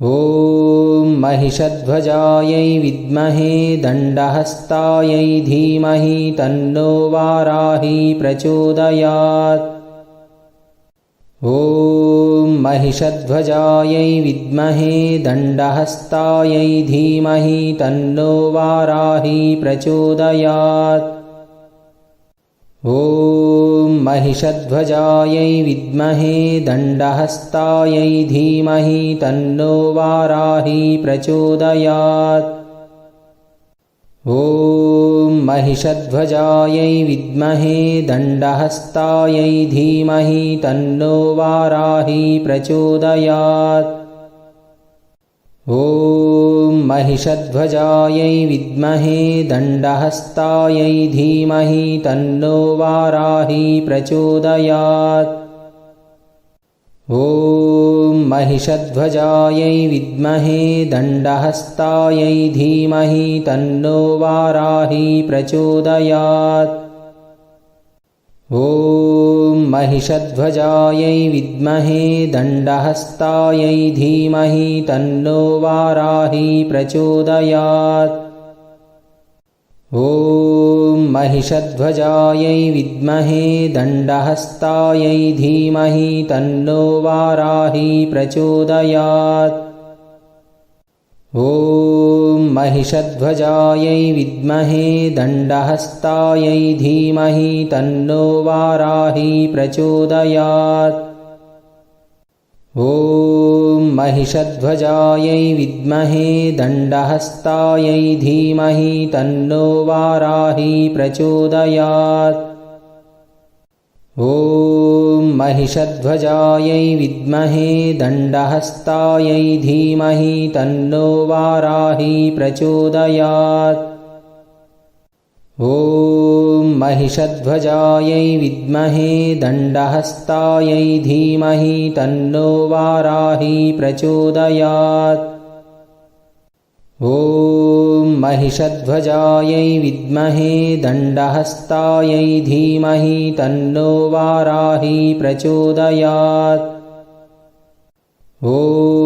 ॐ महिषध्वजायै विद्महे दण्डहस्तायै धीमहि तन्नो वाराही प्रचोदयात्। ॐ महिषध्वजायै विद्महे दण्डहस्तायै धीमहि तन्नो वाराही प्रचोदयात्। ॐ महिषध्वजायै विद्महे दण्डहस्तायै धीमहि तन्नो वाराही प्रचोदयात्। ॐ महिषध्वजायै विद्महे दण्डहस्तायै धीमहि तन्नो वाराही प्रचोदयात्। ॐ महिषध्वजायै विद्महे दण्डहस्तायै धीमहि तन्नो वाराही प्रचोदयात्। ॐ महिषध्वजायै विद्महे दण्डहस्तायै धीमहि तन्नो वाराही प्रचोदयात्। ॐ महिषध्वजायै विद्महे दण्डहस्तायै धीमहि तन्नो वाराही प्रचोदयात्। ॐ महिषध्वजायै विद्महे दण्डहस्तायै धीमहि तन्नो वाराही प्रचोदयात्। ॐ महिषध्वजायै विद्महे दण्डहस्तायै धीमहि तन्नो वाराही प्रचोदयात्। ॐ महिषध्वजायै विद्महे दण्डहस्तायै धीमहि तन्नो वाराही प्रचोदयात्। ॐ महिषध्वजायै विद्महे दण्डहस्तायै धीमहि तन्नो वाराही प्रचोदयात्। ॐ महिषध्वजायै विद्महे दण्डहस्तायै धीमहि तन्नो वाराही प्रचोदयात्। ॐ महिषध्वजायै विद्महे दण्डहस्तायै धीमहि तन्नो वाराही प्रचोदयात्। ॐ